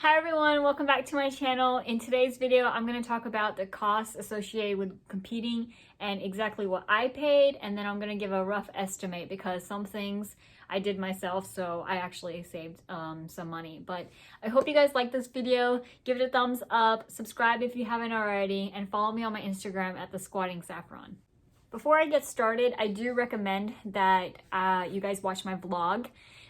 Hi everyone, welcome back to my channel. In today's video, I'm going to talk about the costs associated with competing and exactly what I paid, and then I'm going to give a rough estimate because some things I did myself, so I actually saved some money. But I hope you guys like this video. Give it a thumbs up, subscribe if you haven't already, and follow me on my Instagram at The Squatting Saffron. Before I get started, I do recommend that you guys watch my vlog,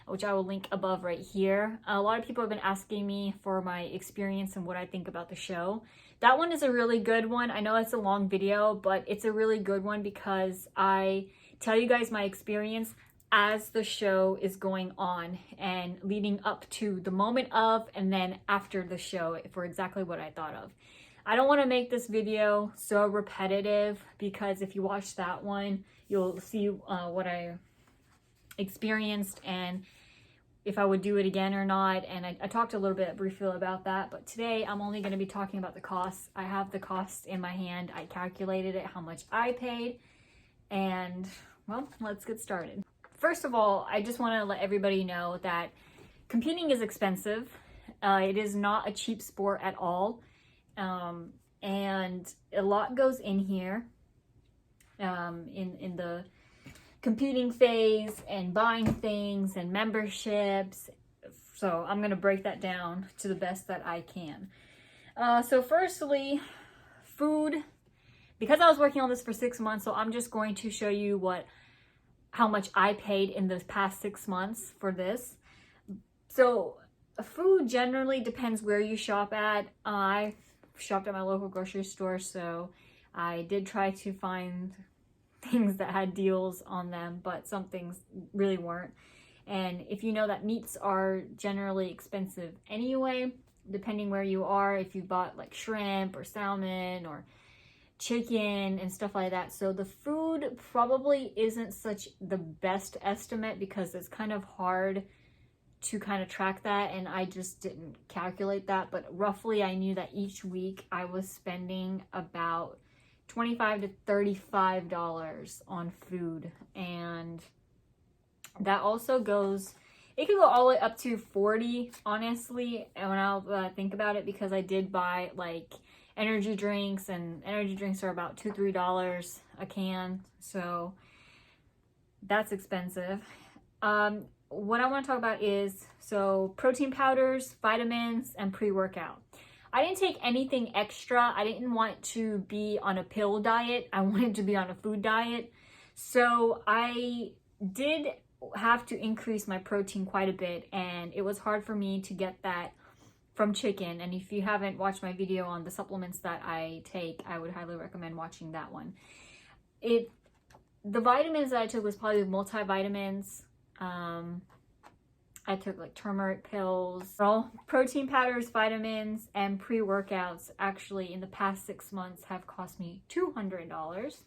which I will link above right here. A lot of people have been asking me for my experience and what I think about the show. That one is a really good one. I know it's a long video, but it's a really good one because I tell you guys my experience as the show is going on and leading up to the moment of and then after the show for exactly what I thought of. I don't want to make this video so repetitive because if you watch that one, you'll see what I experienced and if I would do it again or not. And I talked a little bit briefly about that, but today I'm only going to be talking about the costs. I have the costs in my hand. I calculated it, how much I paid, and well, let's get started. First of all, I just want to let everybody know that competing is expensive. It is not a cheap sport at all. And a lot goes in here in the competing phase and buying things and memberships. So I'm going to break that down to the best that I can. So firstly, food. Because I was working on this for 6 months, so I'm just going to show you how much I paid in the past 6 months for this. So food generally depends where you shop at. I shopped at my local grocery store, so I did try to find things that had deals on them, but some things really weren't. And if you know that meats are generally expensive anyway, depending where you are, if you bought like shrimp or salmon or chicken and stuff like that. So the food probably isn't such the best estimate because it's kind of hard to kind of track that, and I just didn't calculate that, but roughly I knew that each week I was spending about $25 to $35 on food, and that also goes, it could go all the way up to 40 honestly, and when I'll think about it, because I did buy like energy drinks, and energy drinks are about $2-3 a can, so that's expensive. What I want to talk about is, so protein powders, vitamins, and pre-workout. I didn't take anything extra. I didn't want to be on a pill diet. I wanted to be on a food diet. So I did have to increase my protein quite a bit, and it was hard for me to get that from chicken. And if you haven't watched my video on the supplements that I take, I would highly recommend watching that one. The vitamins that I took was probably multivitamins. I took like turmeric pills. All protein powders, vitamins, and pre-workouts actually in the past 6 months have cost me $200.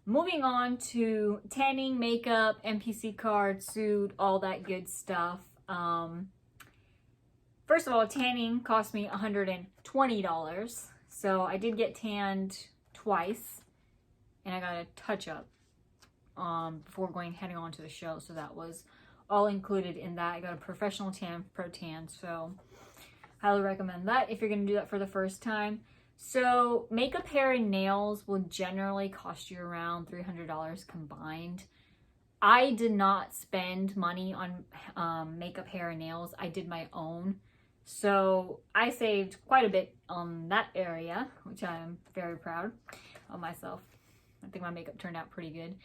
Moving on to tanning, makeup, NPC card, suit, all that good stuff. First of all, tanning cost me $120. So I did get tanned twice, and I got a touch-up before heading on to the show, so that was all included in that. I got a professional tan, pro tan, so highly recommend that if you're going to do that for the first time. So makeup, hair, and nails will generally cost you around $300 combined. I did not spend money on makeup, hair, and nails. I did my own, so I saved quite a bit on that area, which I'm very proud of myself. I think my makeup turned out pretty good.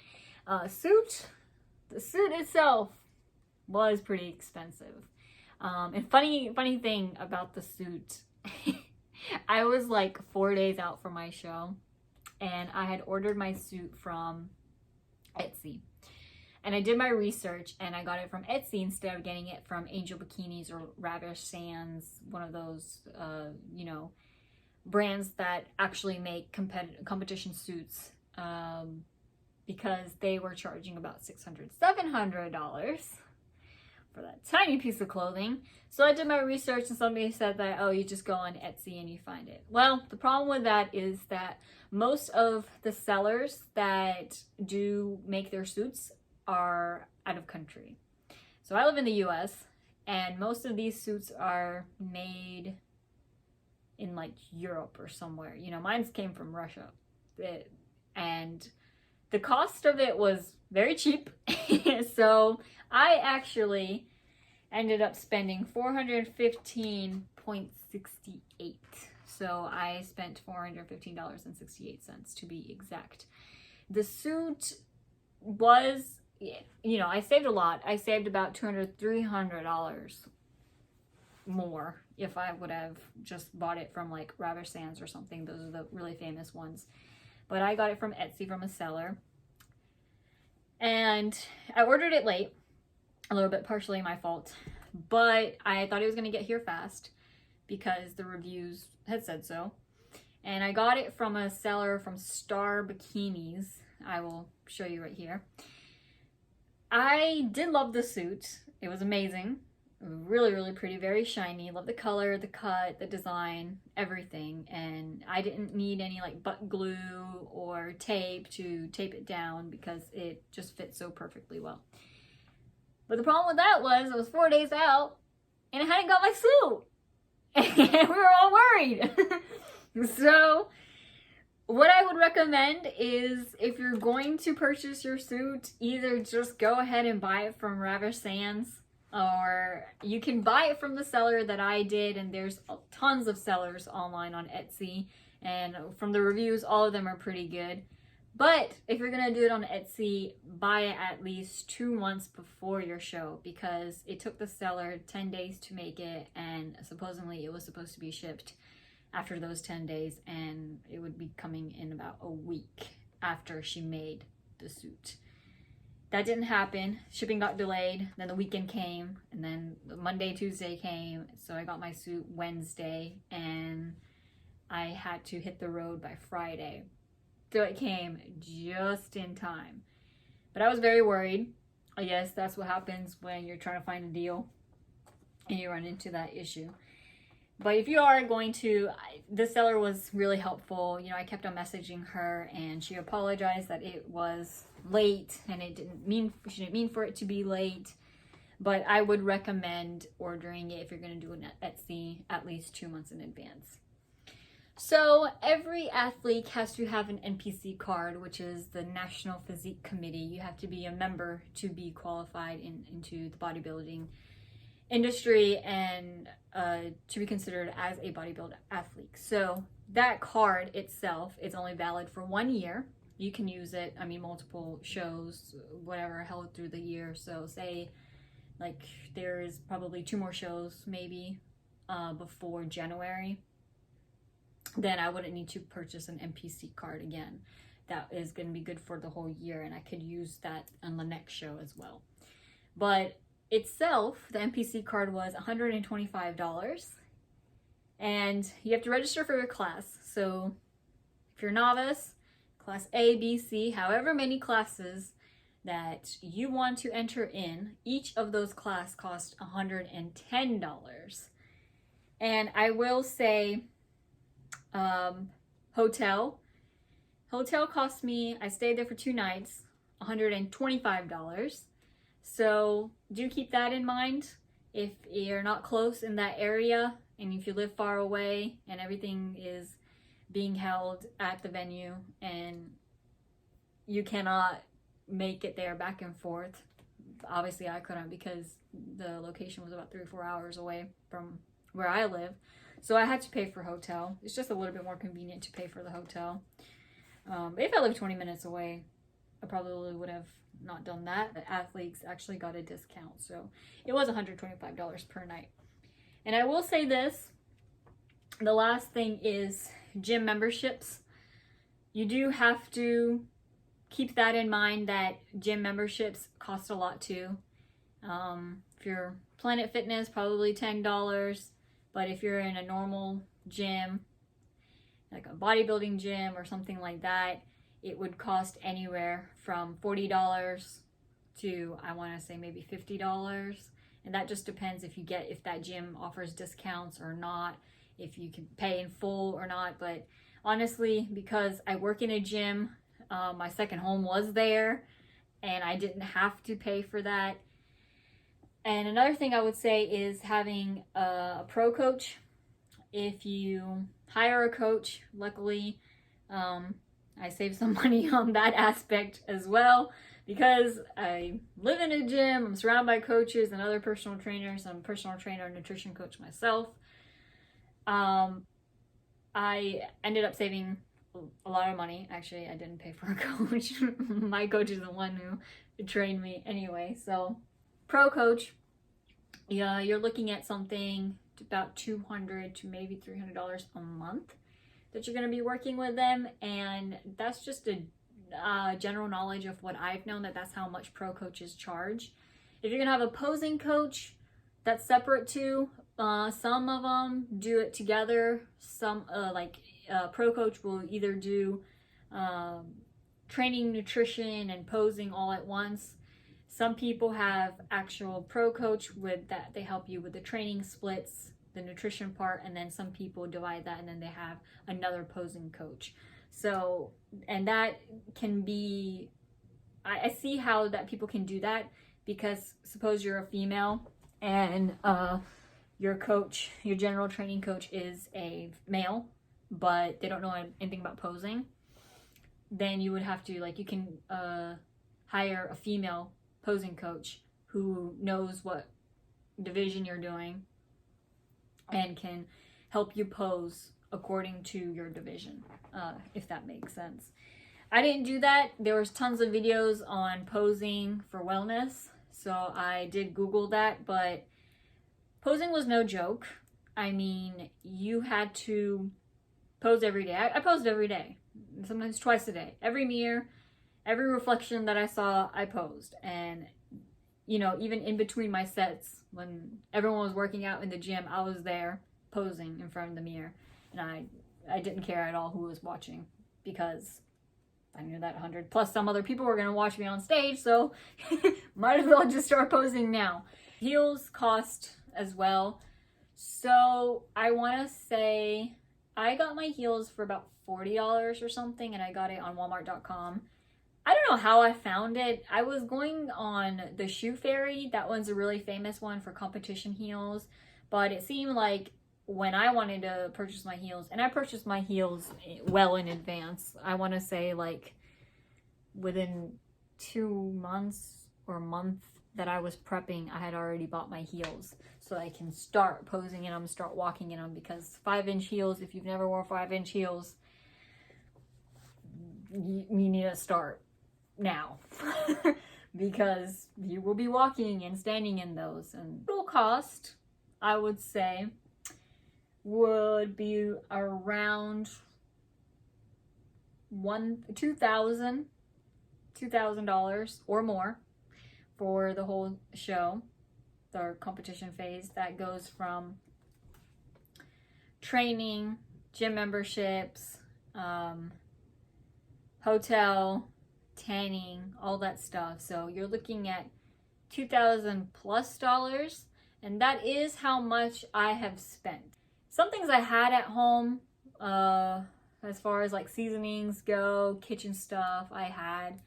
The suit itself was pretty expensive. And funny thing about the suit, I was like 4 days out from my show, and I had ordered my suit from Etsy. And I did my research, and I got it from Etsy instead of getting it from Angel Bikinis or Ravish Sands, one of those, brands that actually make competition suits. Because they were charging about $600, $700 for that tiny piece of clothing. So I did my research, and somebody said that, oh, you just go on Etsy and you find it. Well, the problem with that is that most of the sellers that do make their suits are out of country. So I live in the US, and most of these suits are made in like Europe or somewhere. You know, mine came from Russia. And the cost of it was very cheap. So I actually ended up spending $415.68. So I spent $415.68 to be exact. The suit was, you know, I saved a lot. I saved about $200, $300 more if I would have just bought it from like Ravish Sands or something. Those are the really famous ones. But I got it from Etsy from a seller. And I ordered it late. A little bit partially my fault. But I thought it was going to get here fast because the reviews had said so. And I got it from a seller from Star Bikinis. I will show you right here. I did love the suit. It was amazing. Really, really pretty, very shiny. Love the color, the cut, the design, everything. And I didn't need any like butt glue or tape to tape it down because it just fit so perfectly well. But the problem with that was it was 4 days out and I hadn't got my suit. And we were all worried. So what I would recommend is if you're going to purchase your suit, either just go ahead and buy it from Ravish Sands, or you can buy it from the seller that I did, and there's tons of sellers online on Etsy, and from the reviews, all of them are pretty good. But if you're gonna do it on Etsy, buy it at least 2 months before your show, because it took the seller 10 days to make it, and supposedly it was supposed to be shipped after those 10 days, and it would be coming in about a week after she made the suit. That didn't happen. Shipping got delayed. Then the weekend came, and then Monday, Tuesday came. So I got my suit Wednesday, and I had to hit the road by Friday. So it came just in time. But I was very worried. I guess that's what happens when you're trying to find a deal and you run into that issue. But if you are going to, the seller was really helpful. You know, I kept on messaging her, and she apologized that it was late, and she didn't mean for it to be late. But I would recommend ordering it if you're going to do an Etsy at least 2 months in advance. So every athlete has to have an NPC card, which is the National Physique Committee. You have to be a member to be qualified into the bodybuilding industry and to be considered as a bodybuilder athlete. So that card itself is only valid for 1 year. You can use it, I mean, multiple shows, whatever, held through the year. So say like there's probably 2 more shows maybe before January, then I wouldn't need to purchase an NPC card again. That is going to be good for the whole year, and I could use that on the next show as well. But itself, the NPC card was $125, and you have to register for your class. So if you're novice, class A, B, C, however many classes that you want to enter in, each of those classes cost $110. And I will say hotel cost me, I stayed there for 2 nights, $125. So do keep that in mind if you're not close in that area, and if you live far away and everything is being held at the venue and you cannot make it there back and forth. Obviously I couldn't, because the location was about 3 or 4 hours away from where I live. So I had to pay for hotel. It's just a little bit more convenient to pay for the hotel. If I lived 20 minutes away, I probably would have not done that. The athletes actually got a discount, so it was $125 per night. And I will say this, the last thing is gym memberships. You do have to keep that in mind, that gym memberships cost a lot too. If you're Planet Fitness, probably $10, but if you're in a normal gym, like a bodybuilding gym or something like that, it would cost anywhere from $40 to, I want to say, maybe $50. And that just depends if that gym offers discounts or not, if you can pay in full or not. But honestly, because I work in a gym, my second home was there, and I didn't have to pay for that. And another thing I would say is having a pro coach. If you hire a coach, luckily, I save some money on that aspect as well, because I live in a gym, I'm surrounded by coaches and other personal trainers. I'm a personal trainer and nutrition coach myself. I ended up saving a lot of money. Actually, I didn't pay for a coach. My coach is the one who trained me anyway. So, pro coach, yeah, you're looking at something about $200 to maybe $300 a month that you're going to be working with them, and that's just a general knowledge of what I've known, that's how much pro coaches charge. If you're going to have a posing coach, that's separate too. Some of them do it together. Some pro coach will either do training, nutrition, and posing all at once. Some people have actual pro coach with that. They help you with the training splits, the nutrition part, and then some people divide that and then they have another posing coach. So, and that can be, I see how that people can do that, because suppose you're a female and your coach, your general training coach is a male, but they don't know anything about posing, then you would have to, like, you can hire a female posing coach who knows what division you're doing and can help you pose according to your division, if that makes sense. I didn't do that. There was tons of videos on posing for wellness, so I did Google that, but posing was no joke. I mean, you had to pose every day. I posed every day, sometimes twice a day. Every mirror, every reflection that I saw, I posed. And, you know, even in between my sets, when everyone was working out in the gym, I was there posing in front of the mirror. And I didn't care at all who was watching, because I knew that 100 plus some other people were going to watch me on stage, so might as well just start posing now. Heels cost as well. So I want to say I got my heels for about $40 or something, and I got it on Walmart.com. I don't know how I found it. I was going on the Shoe Fairy. That one's a really famous one for competition heels, but it seemed like when I wanted to purchase my heels, and I purchased my heels well in advance, I want to say like within 2 months or a month that I was prepping, I had already bought my heels so I can start posing in them, start walking in them, because 5-inch heels, if you've never worn 5-inch heels, you need to start now because you will be walking and standing in those. And total cost, I would say, would be around $2,000 or more for the whole show, the competition phase. That goes from training, gym memberships, hotel, tanning, all that stuff. So you're looking at $2,000 plus, and that is how much I have spent. Some things I had at home, as far as like seasonings go, kitchen stuff, I had.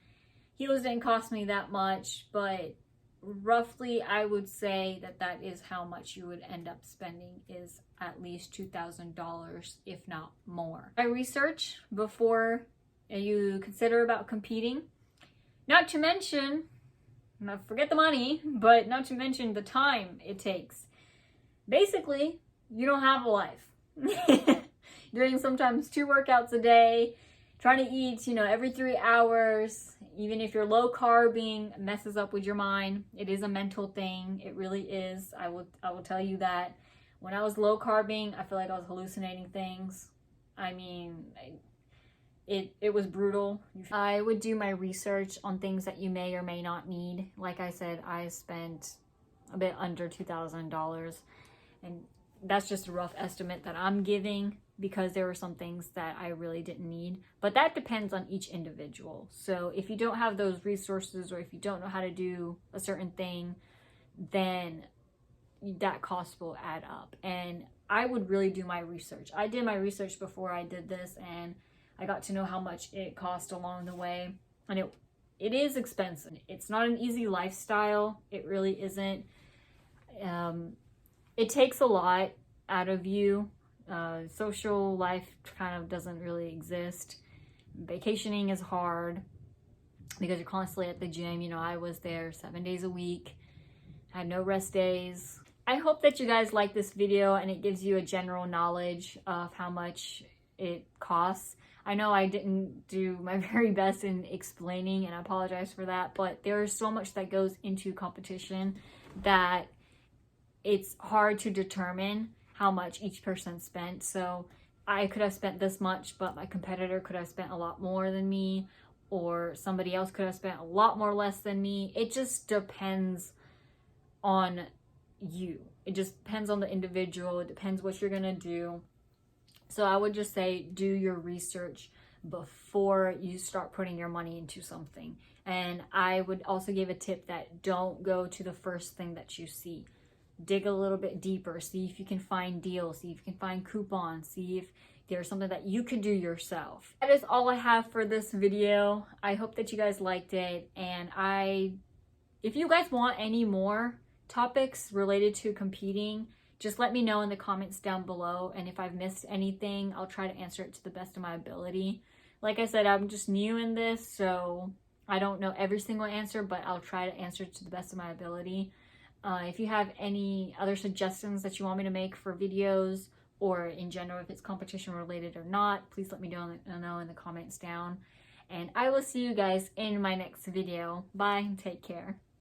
Heels didn't cost me that much, but roughly I would say that that is how much you would end up spending, is at least $2,000, if not more. My research before you consider about competing, not to mention, forget the money, but not to mention the time it takes. Basically, you don't have a life. Doing sometimes 2 workouts a day, trying to eat, every 3 hours. Even if you're low carbing, messes up with your mind. It is a mental thing. It really is. I will tell you that. When I was low carbing, I feel like I was hallucinating things. I mean, it was brutal. I would do my research on things that you may or may not need. Like I said, I spent a bit under $2,000, and that's just a rough estimate that I'm giving, because there were some things that I really didn't need. But that depends on each individual. So if you don't have those resources, or if you don't know how to do a certain thing, then that cost will add up. And I would really do my research. I did my research before I did this, and I got to know how much it cost along the way. And it is expensive. It's not an easy lifestyle. It really isn't. It takes a lot out of you. Social life kind of doesn't really exist. Vacationing is hard because you're constantly at the gym. You know, I was there 7 days a week. I had no rest days. I hope that you guys like this video and it gives you a general knowledge of how much it costs. I know I didn't do my very best in explaining, and I apologize for that, but there is so much that goes into competition that it's hard to determine how much each person spent. So I could have spent this much, but my competitor could have spent a lot more than me, or somebody else could have spent a lot more less than me. It just depends on you. It just depends on the individual. It depends what you're gonna do. So I would just say do your research before you start putting your money into something. And I would also give a tip that don't go to the first thing that you see. Dig a little bit deeper, see if you can find deals, see if you can find coupons, see if there's something that you could do yourself. That is all I have for this video. I hope that you guys liked it, and if you guys want any more topics related to competing, just let me know in the comments down below, and if I've missed anything, I'll try to answer it to the best of my ability. Like I said, I'm just new in this, so I don't know every single answer, but I'll try to answer it to the best of my ability. If you have any other suggestions that you want me to make for videos, or in general if it's competition related or not, please let me know in the comments down. And I will see you guys in my next video. Bye and take care.